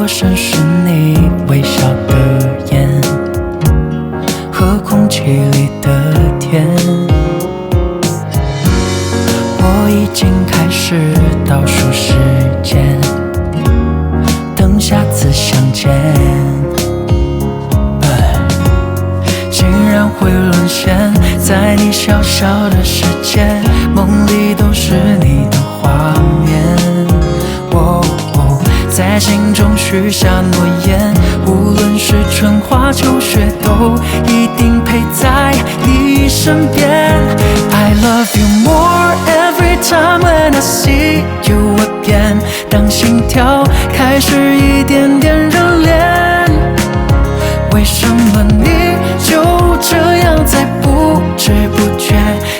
我深是你微笑的眼和空气里的甜。我已经开始倒数时间，等下次相见。竟然会沦陷在你小小的世界，梦里都是你的画面。在心中许下诺言，无论是春花秋雪，都一定陪在你身边。I love you more every time when I see you again。当心跳开始一点点热恋，为什么你就这样在不知不觉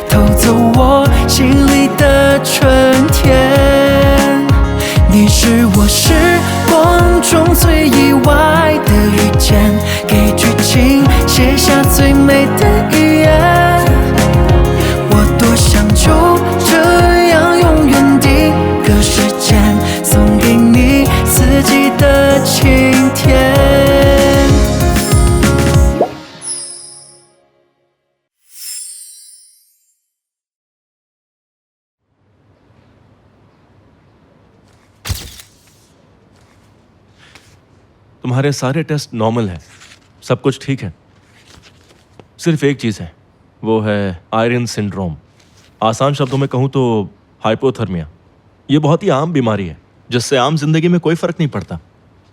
偷走我心里的春天？你是我时光中最意外的遇见，给剧情写下最美的语言。我多想就这样永远定格时间，送给你四季的晴天。तुम्हारे सारे test normal हैं, सब कुछ ठीक है। सिर्फ एक चीज़ है, वो है आयरन सिंड्रोम। आसान शब्दों में कहूँ तो हाइपोथर्मिया। ये बहुत ही आम बीमारी है जिससे आम जिंदगी में कोई फर्क नहीं पड़ता।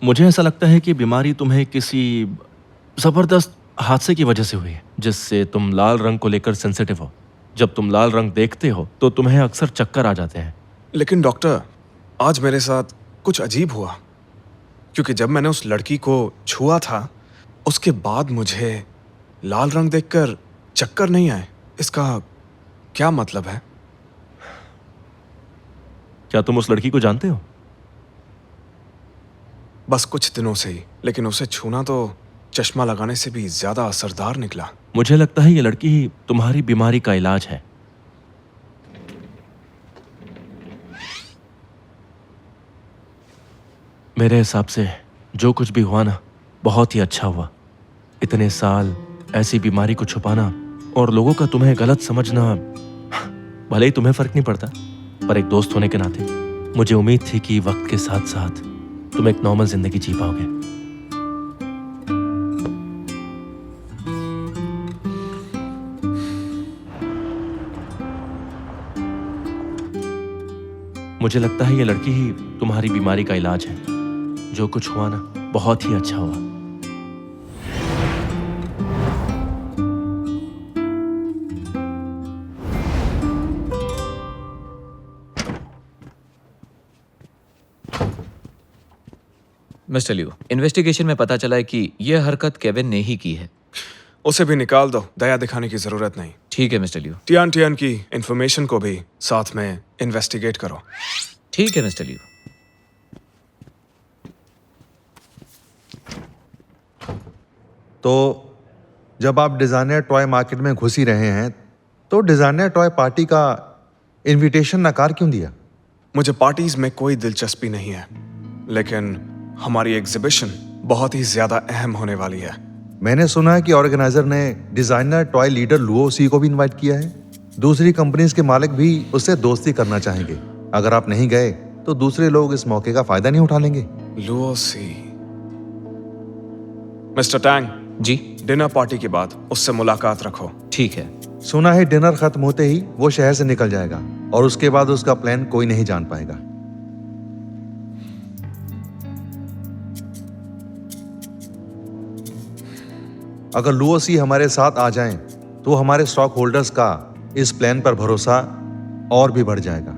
मुझे ऐसा लगता है कि बीमारी तुम्हें किसी ज़बरदस्त हादसे की वजह से हुई है, जिससे तुम लाल रंग को लेकर सेंसिटिव हो। जब तुम लाल रंग देखते हो तो तुम्हें अक्सर चक्कर आ जाते हैं। लेकिन डॉक्टर, आज मेरे साथ कुछ अजीब हुआ, क्योंकि जब मैंने उस लड़की को छुआ था उसके बाद मुझे लाल रंग देखकर चक्कर नहीं आए। इसका क्या मतलब है? क्या तुम उस लड़की को जानते हो? बस कुछ दिनों से ही, लेकिन उसे छूना तो चश्मा लगाने से भी ज्यादा असरदार निकला। मुझे लगता है ये लड़की ही तुम्हारी बीमारी का इलाज है। मेरे हिसाब से जो कुछ भी हुआ ना, बहुत ही अच्छा हुआ। इतने साल ऐसी बीमारी को छुपाना और लोगों का तुम्हें गलत समझना, भले ही तुम्हें फर्क नहीं पड़ता, पर एक दोस्त होने के नाते मुझे उम्मीद थी कि वक्त के साथ साथ तुम एक नॉर्मल जिंदगी जी पाओगे। मुझे लगता है ये लड़की ही तुम्हारी बीमारी का इलाज है। जो कुछ हुआ ना, बहुत ही अच्छा हुआ। मिस्टर लियू, इन्वेस्टिगेशन में पता चला है कि यह हरकत केविन ने ही की है। उसे भी निकाल दो, दया दिखाने की जरूरत नहीं। ठीक है मिस्टर लियू। टियान टियान की इंफॉर्मेशन को भी साथ में इन्वेस्टिगेट करो। ठीक है मिस्टर लियू। तो जब आप डिज़ाइनर टॉय मार्केट में घुस ही रहे हैं, तो डिज़ाइनर टॉय पार्टी का इनविटेशन नकार क्यों दिया? मुझे पार्टीज में कोई दिलचस्पी नहीं है, लेकिन हमारी एग्जीबिशन बहुत ही ज्यादा अहम होने वाली है। मैंने सुना है कि ऑर्गेनाइजर ने डिज़ाइनर टॉय लीडर लुओ सी को भी इनवाइट किया है। दूसरी कंपनीज के मालिक भी उससे दोस्ती करना चाहेंगे। अगर आप नहीं गए तो दूसरे लोग इस मौके का फायदा नहीं उठा लेंगे। लुओ सी। मिस्टर टैंग जी। डिनर पार्टी के बाद उससे मुलाकात रखो। ठीक है। सुना है डिनर खत्म होते ही वो शहर से निकल जाएगा और उसके बाद उसका प्लान कोई नहीं जान पाएगा। अगर लुओ सी हमारे साथ आ जाएं, तो हमारे स्टॉक होल्डर्स का इस प्लान पर भरोसा और भी बढ़ जाएगा।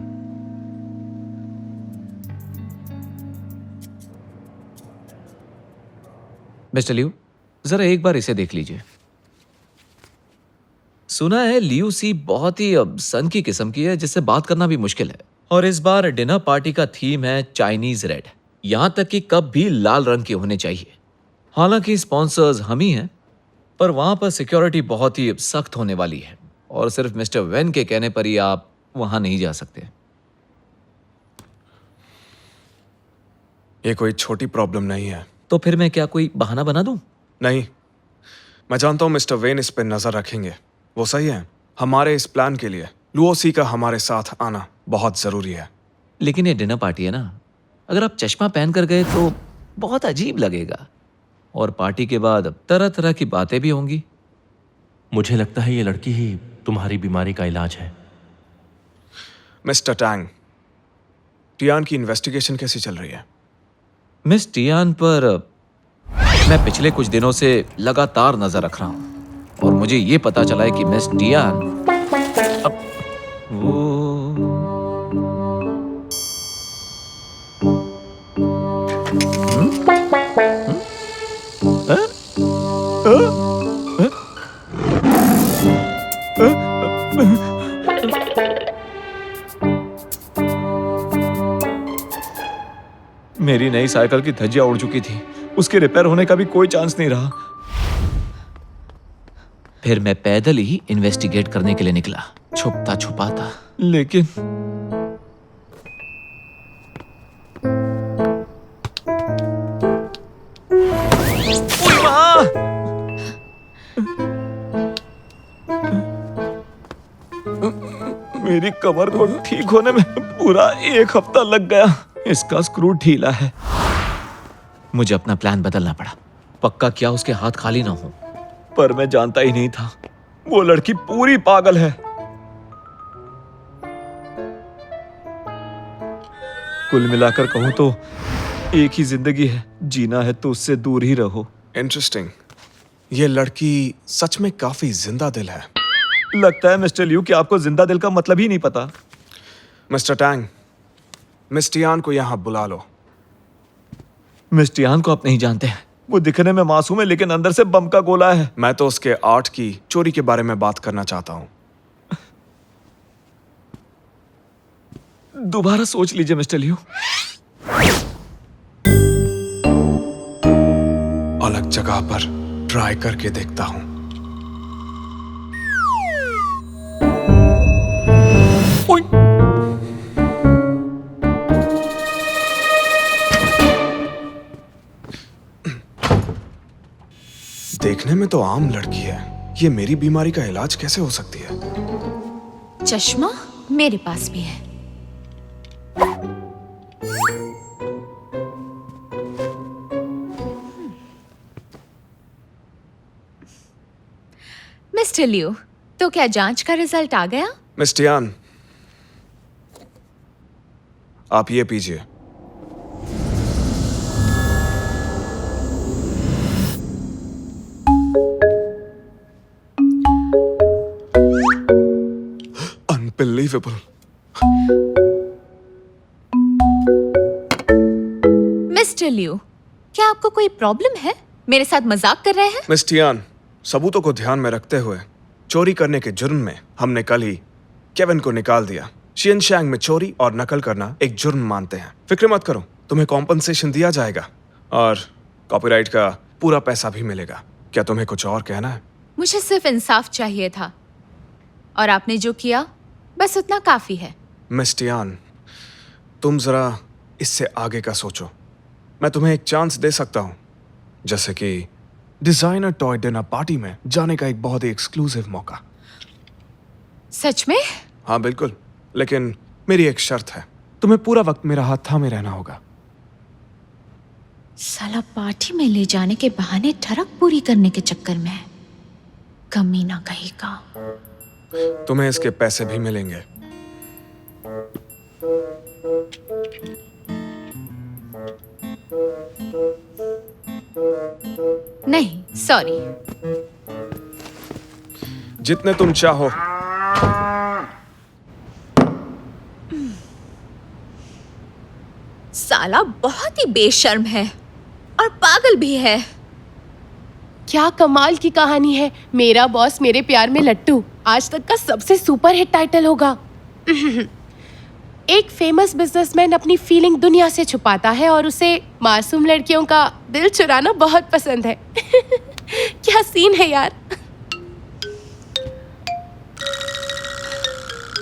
मिस्टर लियू, जरा एक बार इसे देख लीजिए। सुना है लियू सी बहुत ही सन की किस्म की है, जिससे बात करना भी मुश्किल है। और इस बार डिनर पार्टी का थीम है चाइनीज रेड। यहां तक कि कप भी लाल रंग के होने चाहिए। हालांकि स्पॉन्सर्स हम ही हैं, पर वहां पर सिक्योरिटी बहुत ही सख्त होने वाली है और सिर्फ मिस्टर वेन के कहने पर ही आप वहां नहीं जा सकते। ये कोई छोटी प्रॉब्लम नहीं है। तो फिर मैं क्या कोई बहाना बना दूं? नहीं, मैं जानता हूँ मिस्टर वेन इस पे नजर रखेंगे। वो सही है। हमारे इस प्लान के लिए लुओसी का हमारे साथ आना बहुत जरूरी है। लेकिन ये डिनर पार्टी है ना, अगर आप चश्मा पहन कर गए तो बहुत अजीब लगेगा, और पार्टी के बाद तरह तरह की बातें भी होंगी। मुझे लगता है ये लड़की ही तुम्हारी बीमारी का इलाज है। मिस्टर टैंग, टियान की इन्वेस्टिगेशन कैसी चल रही है? मिस टियान पर मैं पिछले कुछ दिनों से लगातार नजर रख रहा हूं, और मुझे ये पता चला है कि मिस टियान अब वो मेरी नई साइकिल की धज्जियां उड़ चुकी थी, उसके रिपेयर होने का भी कोई चांस नहीं रहा। फिर मैं पैदल ही इन्वेस्टिगेट करने के लिए निकला, छुपता छुपाता। लेकिन ओए माँ! मेरी कमर को ठीक होने में पूरा 1 हफ्ता लग गया। इसका स्क्रू ढीला है। मुझे अपना प्लान बदलना पड़ा। पक्का क्या उसके हाथ खाली ना हो, पर मैं जानता ही नहीं था वो लड़की पूरी पागल है। कुल मिलाकर कहूं तो एक ही जिंदगी है, जीना है तो उससे दूर ही रहो। इंटरेस्टिंग। ये लड़की सच में काफी जिंदा दिल है। लगता है मिस्टर लियू कि आपको जिंदा दिल का मतलब ही नहीं पता। मिस्टर टैंग, मिस टियान को यहाँ बुला लो। मिस टियान को आप नहीं जानते हैं। वो दिखने में मासूम है, लेकिन अंदर से बम का गोला है। मैं तो उसके आर्ट की चोरी के बारे में बात करना चाहता हूँ। दोबारा सोच लीजिए मिस्टर लियू। अलग जगह पर ट्राई करके देखता हूँ। देखने में तो आम लड़की है, ये मेरी बीमारी का इलाज कैसे हो सकती है? चश्मा मेरे पास भी है। मिस्टर लियू, तो क्या जांच का रिजल्ट आ गया? मिस टियान, आप ये पीजिए। अनबिलीवेबल। मिस्टर लियू, क्या आपको कोई प्रॉब्लम है? मेरे साथ मजाक कर रहे हैं? मिस टियान, सबूतों को ध्यान में रखते हुए चोरी करने के जुर्म में हमने कल ही केविन को निकाल दिया। शियनशैंग में चोरी और नकल करना एक जुर्म मानते हैं। फिक्र मत करो, तुम्हें कॉम्पनसेशन दिया जाएगा और कॉपीराइट का पूरा पैसा भी मिलेगा। क्या तुम्हें कुछ और कहना है? मुझे सिर्फ इंसाफ चाहिए था, और आपने जो किया बस उतना काफी है। मिस टियान, तुम जरा इससे आगे का सोचो। मैं तुम्हें एक चांस दे सकता हूँ, जैसे कि डिजाइनर टॉय डिनर पार्टी में जाने का एक बहुत ही एक्सक्लूसिव मौका। सच में? हाँ बिल्कुल, लेकिन मेरी एक शर्त है, तुम्हें पूरा वक्त मेरा हाथ थामे रहना होगा। साला पार्टी में ले जाने के बहाने ठरक पूरी करने के चक्कर में है। कमीना कहीं का। तुम्हें इसके पैसे भी मिलेंगे। नहीं, सॉरी। जितने तुम चाहो। साला बहुत ही बेशर्म है और पागल भी है। क्या कमाल की कहानी है। मेरा बॉस मेरे प्यार में लट्टू आज तक का सबसे सुपर हिट टाइटल होगा। एक फेमस बिजनेसमैन अपनी फीलिंग दुनिया से छुपाता है और उसे मासूम लड़कियों का दिल चुराना बहुत पसंद है। क्या सीन है यार।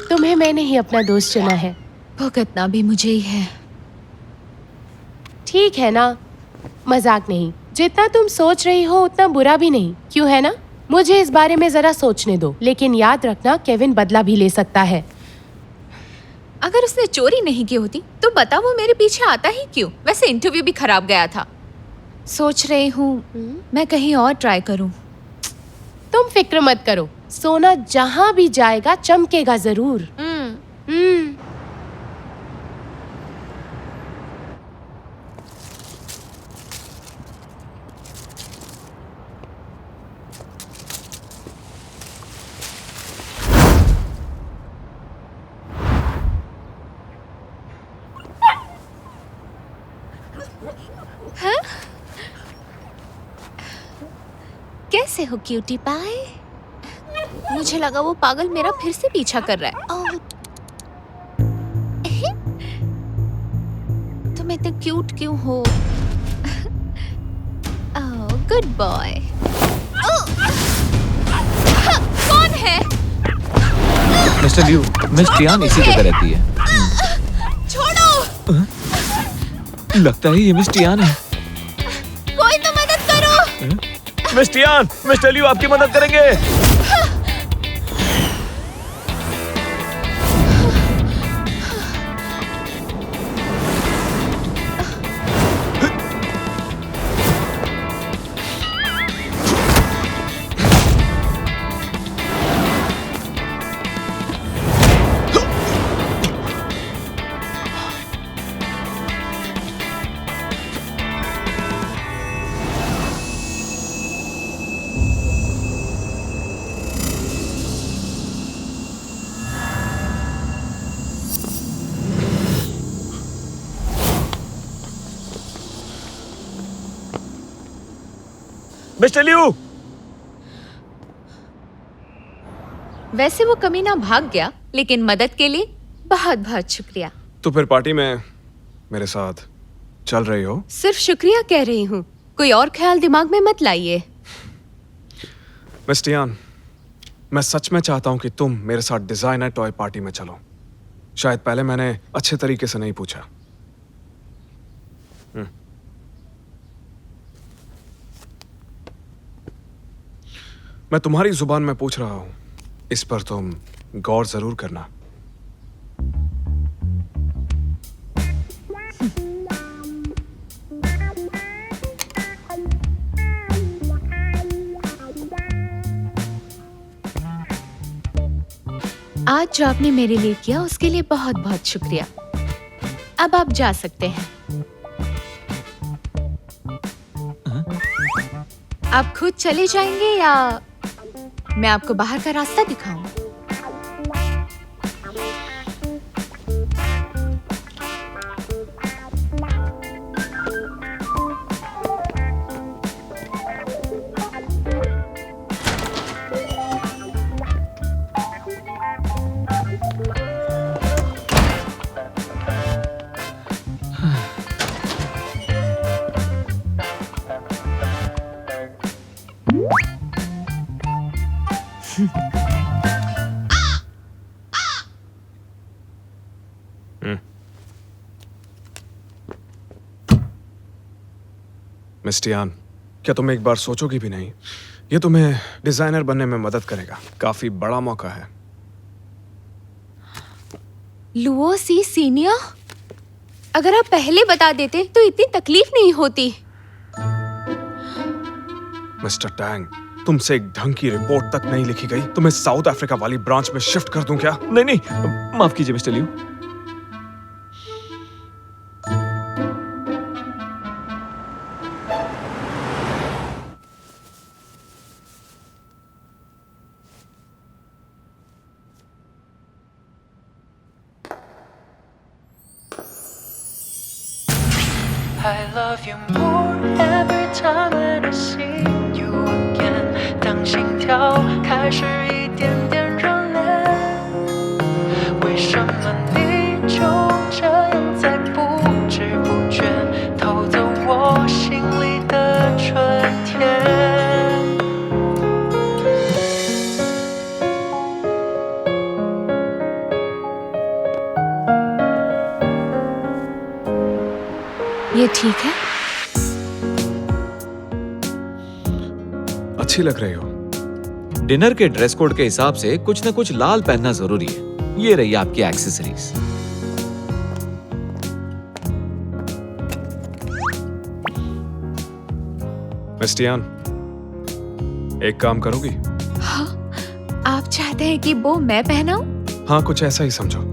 तुम्हें मैंने ही अपना दोस्त चुना है। भुगतना भी मुझे ही है। ठीक है ना, मजाक नहीं। जितना तुम सोच रही हो उतना बुरा भी नहीं, क्यों है ना? मुझे इस बारे में जरा सोचने दो, लेकिन याद रखना केविन बदला भी ले सकता है। अगर उसने चोरी नहीं की होती तो बता वो मेरे पीछे आता ही क्यों? वैसे इंटरव्यू भी खराब गया था। सोच रही हूँ मैं कहीं और ट्राई करूँ। तुम फिक्र मत करो, सोना जहाँ भी जाएगा चमकेगा जरूर। कैसे हो क्यूटी पाई? मुझे लगा वो पागल मेरा फिर से पीछा कर रहा है। ओह, तुम इतने क्यूट क्यों हो? ओह, गुड बॉय। कौन है? मिस्टर लिू, मिस टियान इसी जगह रहती है। छोड़ो! लगता है ये मिस टियान है। कोई तो मदद करो! मिस टियान, मिस्टर लिू आपकी मदद करेंगे। मिस्टर लिू, वैसे वो कमीना भाग गया, लेकिन मदद के लिए बहुत बहुत शुक्रिया। तो फिर पार्टी में मेरे साथ चल रही हो? सिर्फ शुक्रिया कह रही हूँ, कोई और ख्याल दिमाग में मत लाइए। मिस टियान, मैं सच में चाहता हूं कि तुम मेरे साथ डिजाइनर टॉय पार्टी में चलो। शायद पहले मैंने अच्छे तरीके से नहीं पूछा। मैं तुम्हारी जुबान में पूछ रहा हूं, इस पर तुम गौर जरूर करना। आज जो आपने मेरे लिए किया उसके लिए बहुत बहुत शुक्रिया। अब आप जा सकते हैं। आप खुद चले जाएंगे या मैं आपको बाहर का रास्ता दिखाऊं? मिस टियान, क्या तुम एक बार सोचोगी भी नहीं? ये तुम्हें डिजाइनर बनने में मदद करेगा। काफी बड़ा मौका है। लुओ सी सीनियर, अगर आप पहले बता देते तो इतनी तकलीफ नहीं होती। मिस्टर टैंग, तुमसे एक ढंग की रिपोर्ट तक नहीं लिखी गई तो मैं साउथ अफ्रीका वाली ब्रांच में शिफ्ट कर दूं क्या? नहीं नहीं, माफ कीजिए mister लिू। I love you more every time when I see you again。当心跳开始一点点热烈，为什么你就这样在不知不觉偷走我心里的春天？ ये ठीक है? अच्छी लग रही हो। डिनर के ड्रेस कोड के हिसाब से कुछ न कुछ लाल पहनना जरूरी है। ये रही आपकी एक्सेसरीज। मिस्टियान, एक काम करोगी? आप चाहते हैं कि वो मैं पहनाऊं? हाँ, कुछ ऐसा ही समझो।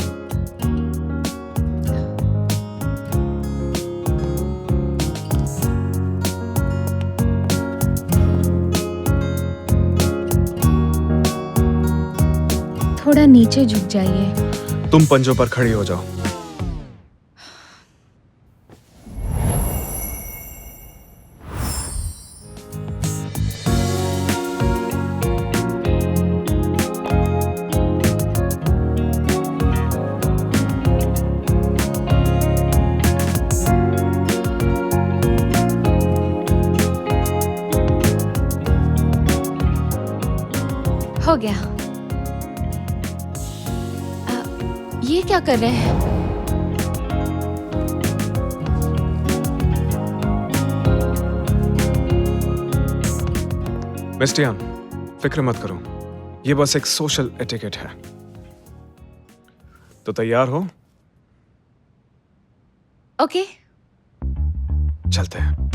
थोड़ा नीचे झुक जाइए। तुम पंजों पर खड़ी हो जाओ। हो गया। ये क्या कर रहे हैं? मिस्टियान, फिक्र मत करो, ये बस एक सोशल एटिकेट है। तो तैयार हो? ओके। चलते हैं।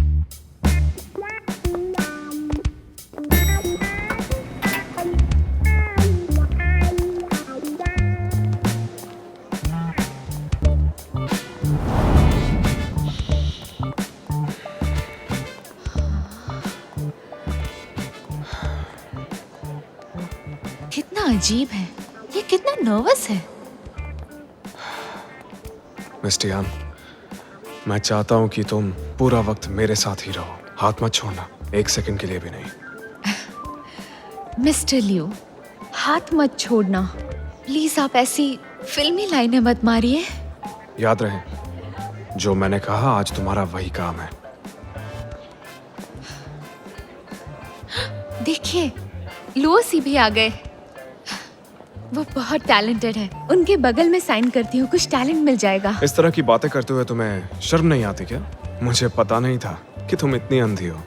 कितना अजीब है, ये कितना नर्वस है। मिस्टियान, मैं चाहता हूं कि तुम पूरा वक्त मेरे साथ ही रहो। हाथ मत छोड़ना, एक सेकंड के लिए भी नहीं। मिस्टर लियो, हाथ मत छोड़ना। प्लीज आप ऐसी फिल्मी लाइनें मत मारिए। याद रहे, जो मैंने कहा आज तुम्हारा वही काम है। देखिए, लुओसी भी आ गए। वो बहुत टैलेंटेड है। उनके बगल में साइन करती हूँ, कुछ टैलेंट मिल जाएगा। इस तरह की बातें करते हुए तुम्हें शर्म नहीं आती क्या? मुझे पता नहीं था कि तुम इतनी अंधी हो।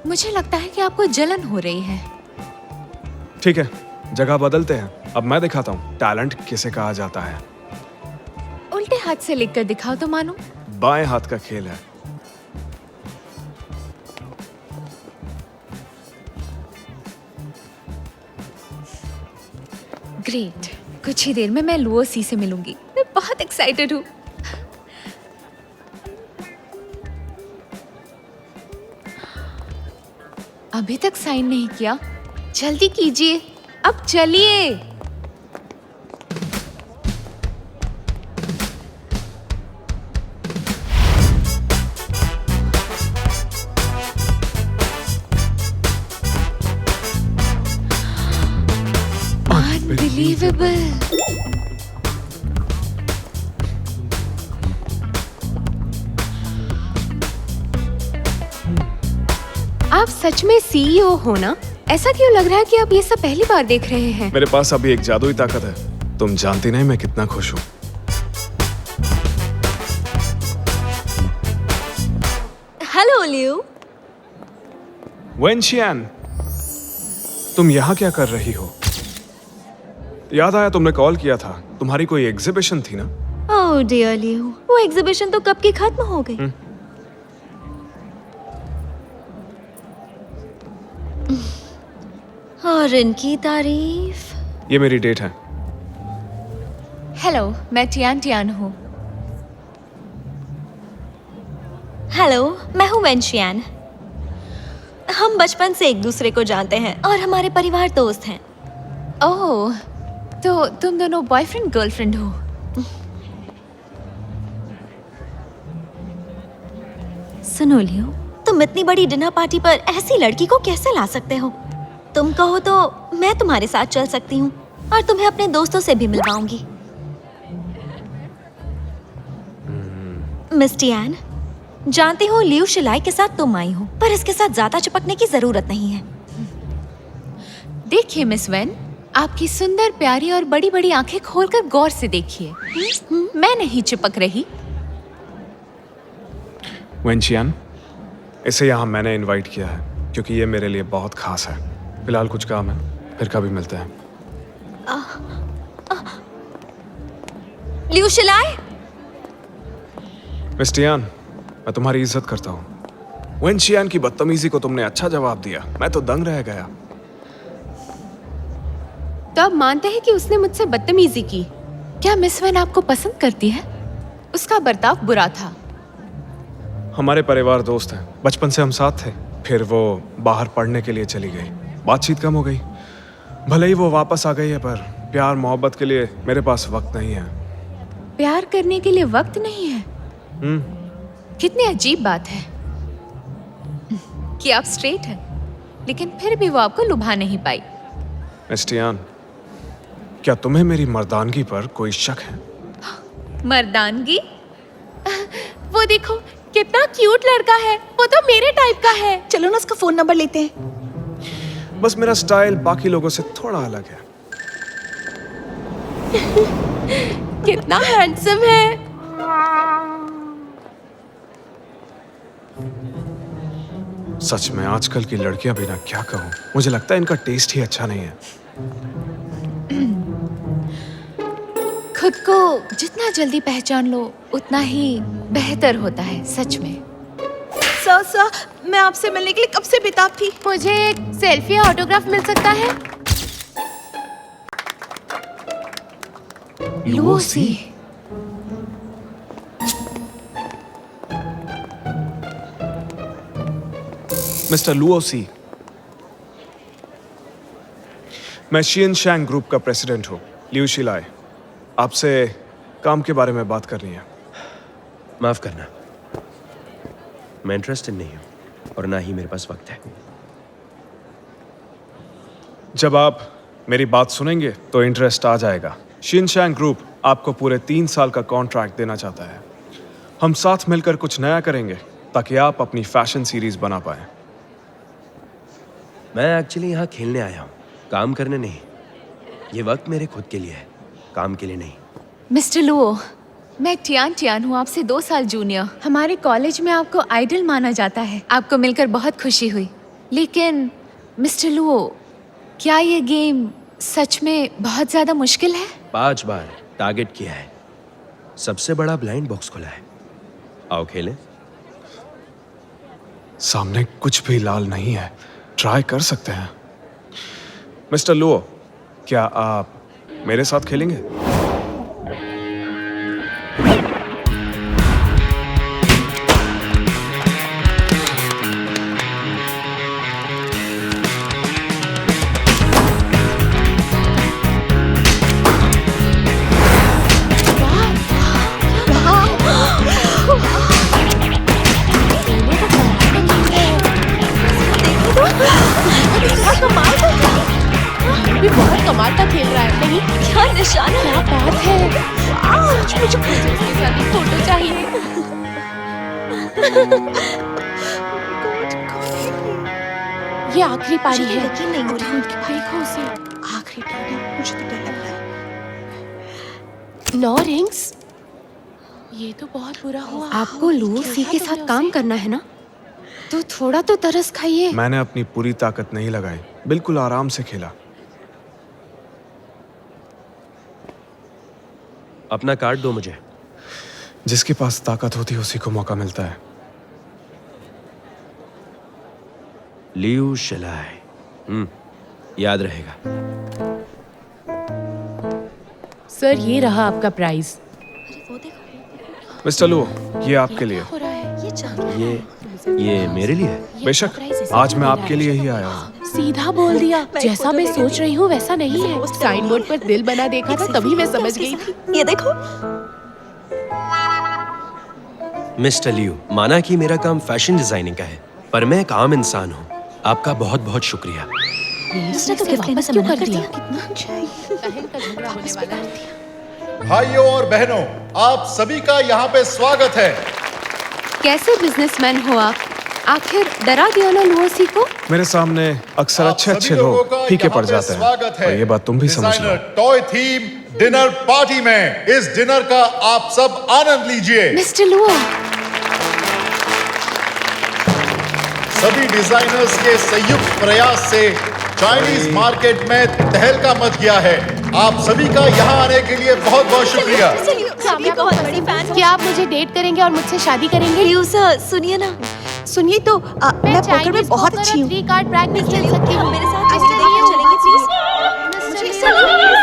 मुझे लगता है कि आपको जलन हो रही है। ठीक है, जगह बदलते हैं। अब मैं दिखाता हूँ टैलेंट किसे कहा जाता है। उल्टे हाथ से लिखकर दिखाओ तो मानो। बाएं हाथ का खेल है। ग्रेट, कुछ ही देर में मैं लुओसी से मिलूंगी। मैं बहुत एक्साइटेड हूँ। अभी तक साइन नहीं किया, जल्दी कीजिए। अब चलिए। Unbelievable. आप सच में सीईओ हो ना? ऐसा क्यों लग रहा है कि आप ये सब पहली बार देख रहे हैं? मेरे पास अभी एक जादुई ताकत है। तुम जानती नहीं मैं कितना खुश हूँ। हेलो लियो। वेनशियान, तुम यहाँ क्या कर रही हो? याद आया तुमने कॉल किया था। तुम्हारी कोई एग्जीबिशन थी ना? ओह डियर लियो, वो एग्जीबिशन तो कब की खत्म हो गई। और इनकी तारीफ। ये मेरी डेट है। हेलो, मैं टियान टियान हूँ। हेलो, मैं हूँ वेनशियान। हम बचपन से एक दूसरे को जानते हैं और हमारे परिवार दोस्त हैं। ओह, तो तुम दोनों बॉयफ्रेंड गर्लफ्रेंड हो? सुनो लियो, तुम इतनी बड़ी डिनर पार्टी पर ऐसी लड़की को कैसे ला सकते हो? तुम कहो तो मैं तुम्हारे साथ चल सकती हूँ और तुम्हें अपने दोस्तों से भी मिलवाऊंगी। मिस टियान, जानती हूँ लियो शिलाई के साथ तुम आई हो, पर इसके साथ ज्यादा चिपकने की जरूरत नहीं है। देखिए मिस वेन, आपकी सुंदर प्यारी और बड़ी बड़ी आंखें खोलकर गौर से देखिए। मैं नहीं चिपक रही। वेंचियान, इसे यहाँ मैंने इनवाइट किया है क्योंकि ये मेरे लिए बहुत खास है। फिलहाल कुछ काम है, फिर कभी मिलते हैं। लियू शिलाई, मिस्टियान, मैं तुम्हारी इज्जत करता हूँ। वेंचियान की बदतमीजी को तुमने अच्छा जवाब दिया, मैं तो दंग रह गया। तो आप मानते हैं कि उसने मुझसे बदतमीजी की? क्या मिस वेन आपको पसंद करती है? उसका बर्ताव बुरा था। हमारे परिवार दोस्त हैं, बचपन से हम साथ थे। फिर वो बाहर पढ़ने के लिए चली गई, बातचीत कम हो गई। भले ही वो वापस आ गई है, पर प्यार मोहब्बत के लिए मेरे पास वक्त नहीं है। प्यार करने के लिए वक्त नहीं है? कितनी अजीब बात है कि आप स्ट्रेट हैं, लेकिन फिर भी वो आपको लुभा नहीं पाई। मिस्टियान, क्या तुम्हें मेरी मर्दानगी पर कोई शक है? मर्दानगी? वो देखो कितना क्यूट लड़का है, वो तो मेरे टाइप का है। चलो ना उसका फोन नंबर लेते हैं। बस मेरा स्टाइल बाकी लोगों से थोड़ा अलग है। कितना हैंडसम है। सच में आजकल की लड़कियां भी ना, क्या कहूं, मुझे लगता है इनका टेस्ट ही अच्छा नहीं है। खुद को जितना जल्दी पहचान लो उतना ही बेहतर होता है, सच में। सर, मैं आपसे मिलने के लिए कब से बेताब थी। मुझे एक सेल्फी या ऑटोग्राफ मिल सकता है? लूसी, मिस्टर लुओसी, मैं शियन शैंग ग्रुप का प्रेसिडेंट हूँ, लियू शिलाई। आपसे काम के बारे में बात करनी है। माफ करना, मैं इंटरेस्टेड नहीं हूं और ना ही मेरे पास वक्त है। जब आप मेरी बात सुनेंगे तो इंटरेस्ट आ जाएगा। शियन शैंग ग्रुप आपको पूरे 3 साल का कॉन्ट्रैक्ट देना चाहता है। हम साथ मिलकर कुछ नया करेंगे ताकि आप अपनी फैशन सीरीज बना पाए। मैं एक्चुअली यहाँ खेलने आया हूँ, काम करने नहीं। ये वक्त मेरे खुद के लिए है, काम के लिए नहीं। मिस्टर लुओ, मैं टियान हूँ, आपसे 2 साल जूनियर। हमारे कॉलेज में आपको आइडल माना जाता है। आपको मिलकर बहुत खुशी हुई। लेकिन मिस्टर लुओ, क्या ये गेम सच में बहुत ज्यादा मुश्किल है? 5 बार टारगेट किया है, सबसे बड़ा ब्लाइंड बॉक्स खुला है। आओ खेलें। सामने कुछ भी लाल नहीं है, ट्राई कर सकते हैं। मिस्टर लुओ, क्या आप मेरे साथ खेलेंगे? भी बहुत कमाल का खेल रहा है। नहीं, क्या निशाना क्या बात है। मुझे उसके साथ एक फोटो चाहिए। ये आखिरी पारी मुझे है। यकीन नहीं हो रहा। देखो उसे। आखिरी पारी, मुझे तो डर लग रहा है। 9 रिंग्स। ये तो बहुत बुरा हुआ। आपको लुओसी के साथ काम करना है ना, तो थोड़ा तो तरस खाइए। मैंने अपनी पूरी ताकत नहीं लगाई, बिल्कुल आराम से खेला। अपना कार्ड दो मुझे। जिसके पास ताकत होती है उसी को मौका मिलता है। लियू शिलाई, याद रहेगा। सर, ये रहा आपका प्राइज। मिस्टर लुओ, ये आपके लिए। हो रहा है। ये चाहिए। ये मेरे लिए है। बेशक, आज मैं आपके लिए ही आया हूँ। सीधा बोल दिया। जैसा मैं सोच रही हूँ वैसा नहीं है। साइन बोर्ड पर दिल बना देखा था, तभी मैं समझ गई थी। ये देखो। मिस्टर लियू, माना कि मेरा काम फैशन डिजाइनिंग का है, पर मैं एक आम इंसान हूँ। आपका बहुत बहुत शुक्रिया। उसने तो गिफ्ट लेने से मना कर दिया। कितना अच्छा है। बहन का झगड़ा होने वाला है। भाइयों और बहनों, आप सभी का यहाँ पे स्वागत है। कैसे बिजनेसमैन हो आप? आखिर डरा दिया ना लुओसी को? मेरे सामने अक्सर आप अच्छे सभी लोगों लोग का फीके यहाँ पड़ पे जाते स्वागत हैं, और ये बात तुम भी समझ लो। Designer toy theme dinner party में। इस डिनर का आप सब आनंद लीजिए। मिस्टर लुओ, सभी डिजाइनर्स के संयुक्त प्रयास से चाइनीज मार्केट में तहलका मच गया है। आप सभी का यहाँ आने के लिए बहुत बहुत शुक्रिया। सभी बहुत बड़ी फैन। क्या आप मुझे डेट करेंगे और मुझसे शादी करेंगे? लियो सर सुनिए ना। सुनिए तो मैं पोकर में बहुत अच्छी हूँ। 3 कार्ड ब्रैक में खेल सकती हूँ। मेरे साथ चलेंगे प्लीज?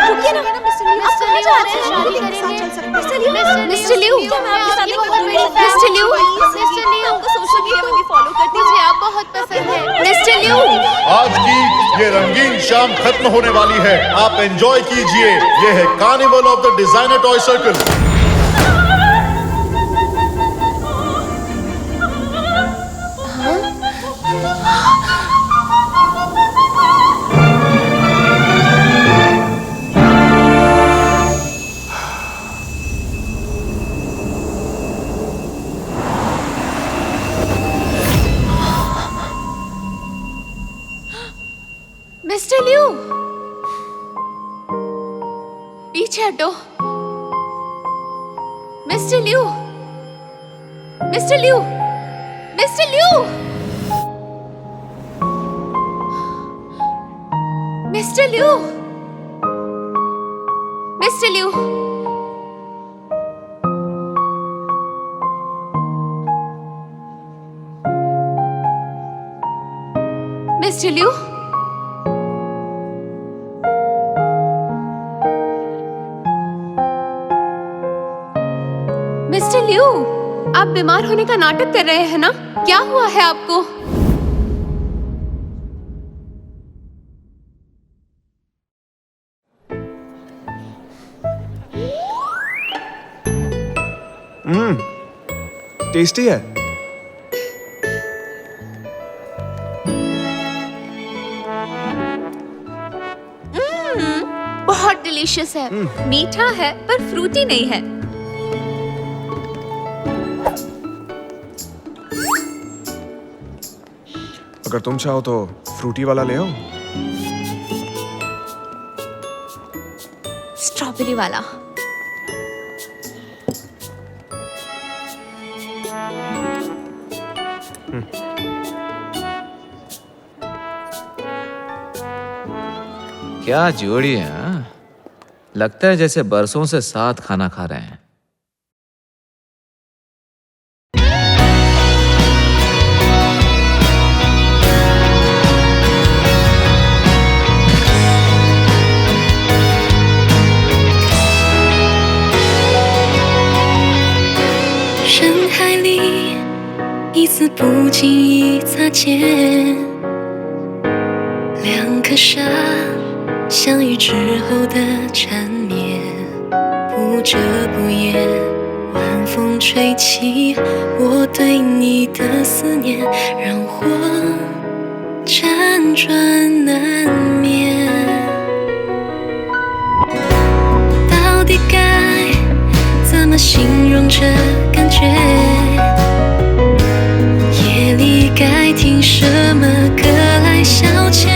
रुकिए ना। आप कहाँ जा रहे हैं? शादी करेंगे। मिस्टर लियो, मिस्टर लियो, मैं आपके साथ एक बहुत बड़ी फोटो fan मिस्टर लियो, हूँ। मिस्टर लियो, आपको सोशल मीडिया में भी फॉलो करती हूँ। मुझे आप बहुत पसंद है। मिस्टर लियो, आज की ये रंगीन शाम खत्म होने वाली है। आप एंजॉय कीजिए। ये है carnival of the designer toy circle. Mister Leo, पीछे हटो। Mister Leo, mister Leo, mister Leo, mister Leo, mister Leo, mister Leo, mister Leo, आप बीमार होने का नाटक कर रहे हैं ना? क्या हुआ है आपको? टेस्टी है। बहुत डिलीशियस है। मीठा है पर फ्रूटी नहीं है। अगर तुम चाहो तो फ्रूटी वाला ले आओ। स्ट्रॉबेरी वाला। क्या जोड़ी है हाँ? लगता है जैसे बरसों से साथ खाना खा रहे हैं।一次不经意擦肩，两颗沙相遇之后的缠绵，不遮不掩，晚风吹起我对你的思念，让我辗转难眠。到底该怎么形容这感觉？夜里该听什么歌来消遣？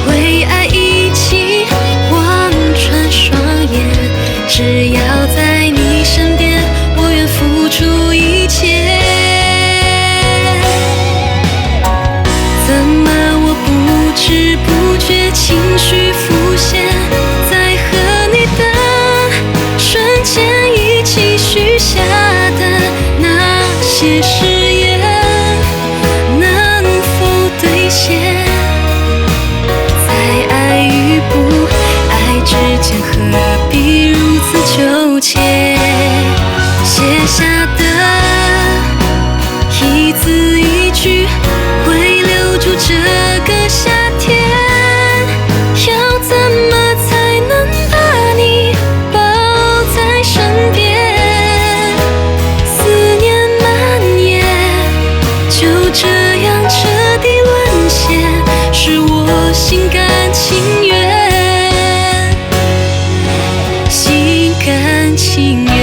为爱一起望穿双眼，只要在你身边，我愿付出一切。怎么我不知不觉情绪浮现，在和你的瞬间一起许下的那些誓言，能否兑现？在爱与不爱之间，何必如此纠结？写下的一字一句，会留住这个夏天。要怎么才能把你抱在身边？思念蔓延，就这样彻底沦陷，是我心甘情愿，心甘情愿。